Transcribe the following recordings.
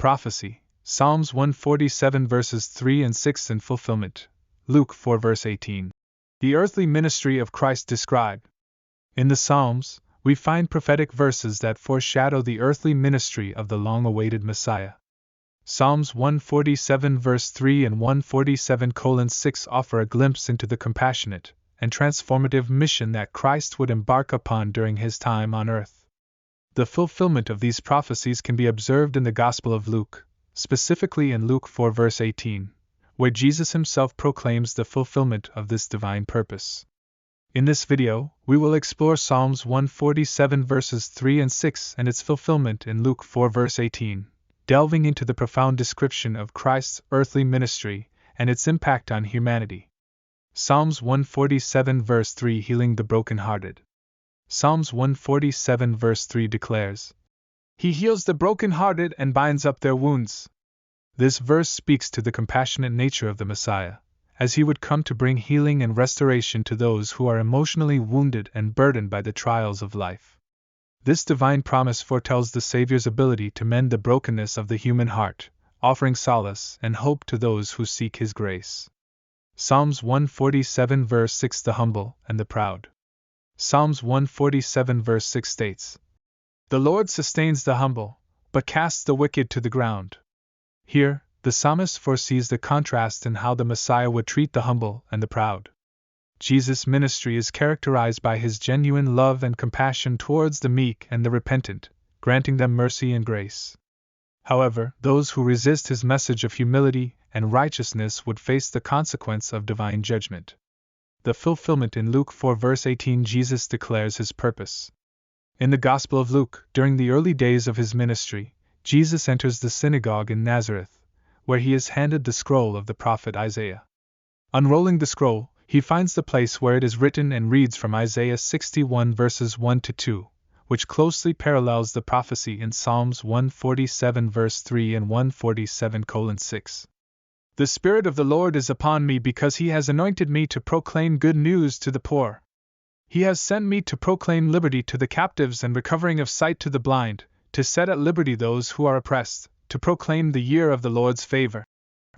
Prophecy, Psalms 147 verses 3 and 6 in fulfillment, Luke 4 verse 18. The earthly ministry of Christ described. In the Psalms, we find prophetic verses that foreshadow the earthly ministry of the long-awaited Messiah. Psalms 147 verse 3 and 147:6 offer a glimpse into the compassionate and transformative mission that Christ would embark upon during his time on earth. The fulfillment of these prophecies can be observed in the Gospel of Luke, specifically in Luke 4 verse 18, where Jesus himself proclaims the fulfillment of this divine purpose. In this video, we will explore Psalms 147 verses 3 and 6 and its fulfillment in Luke 4 verse 18, delving into the profound description of Christ's earthly ministry and its impact on humanity. Psalms 147 verse 3 Healing the brokenhearted. Psalms 147 verse 3 declares, "He heals the brokenhearted and binds up their wounds." This verse speaks to the compassionate nature of the Messiah, as he would come to bring healing and restoration to those who are emotionally wounded and burdened by the trials of life. This divine promise foretells the Savior's ability to mend the brokenness of the human heart, offering solace and hope to those who seek his grace. Psalms 147 verse 6 The humble and the proud. Psalms 147 verse 6 states, "The Lord sustains the humble, but casts the wicked to the ground." Here, the psalmist foresees the contrast in how the Messiah would treat the humble and the proud. Jesus' ministry is characterized by his genuine love and compassion towards the meek and the repentant, granting them mercy and grace. However, those who resist his message of humility and righteousness would face the consequence of divine judgment. The fulfillment in Luke 4 verse 18 Jesus declares his purpose. In the Gospel of Luke, during the early days of his ministry, Jesus enters the synagogue in Nazareth, where he is handed the scroll of the prophet Isaiah. Unrolling the scroll, he finds the place where it is written and reads from Isaiah 61 verses 1 to 2, which closely parallels the prophecy in Psalms 147 verse 3 and 147:6. "The Spirit of the Lord is upon me because he has anointed me to proclaim good news to the poor. He has sent me to proclaim liberty to the captives and recovering of sight to the blind, to set at liberty those who are oppressed, to proclaim the year of the Lord's favor."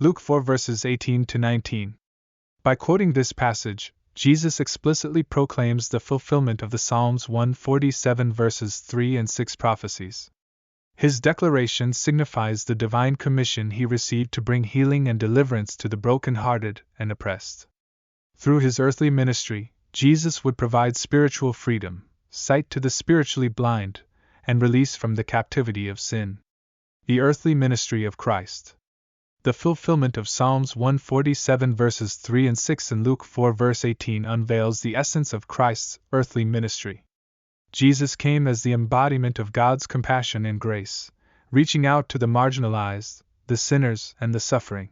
Luke 4 verses 18 to 19. By quoting this passage, Jesus explicitly proclaims the fulfillment of the Psalms 147 verses 3 and 6 prophecies. His declaration signifies the divine commission he received to bring healing and deliverance to the brokenhearted and oppressed. Through his earthly ministry, Jesus would provide spiritual freedom, sight to the spiritually blind, and release from the captivity of sin. The earthly ministry of Christ. The fulfillment of Psalms 147 verses 3 and 6 and Luke 4 verse 18 unveils the essence of Christ's earthly ministry. Jesus came as the embodiment of God's compassion and grace, reaching out to the marginalized, the sinners, and the suffering.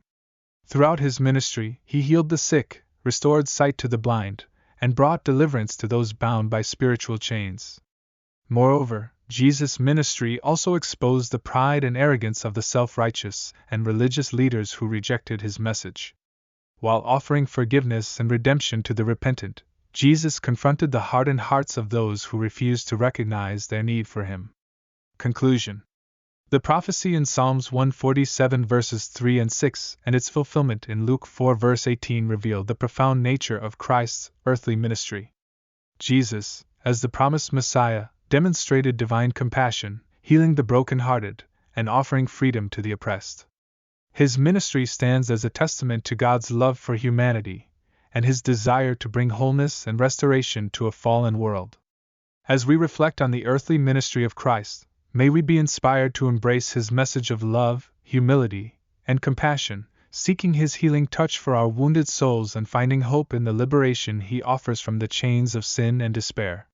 Throughout his ministry, he healed the sick, restored sight to the blind, and brought deliverance to those bound by spiritual chains. Moreover, Jesus' ministry also exposed the pride and arrogance of the self-righteous and religious leaders who rejected his message. While offering forgiveness and redemption to the repentant, Jesus confronted the hardened hearts of those who refused to recognize their need for him. Conclusion. The prophecy in Psalms 147 verses 3 and 6 and its fulfillment in Luke 4 verse 18 reveal the profound nature of Christ's earthly ministry. Jesus, as the promised Messiah, demonstrated divine compassion, healing the brokenhearted, and offering freedom to the oppressed. His ministry stands as a testament to God's love for humanity, and his desire to bring wholeness and restoration to a fallen world. As we reflect on the earthly ministry of Christ, may we be inspired to embrace his message of love, humility, and compassion, seeking his healing touch for our wounded souls and finding hope in the liberation he offers from the chains of sin and despair.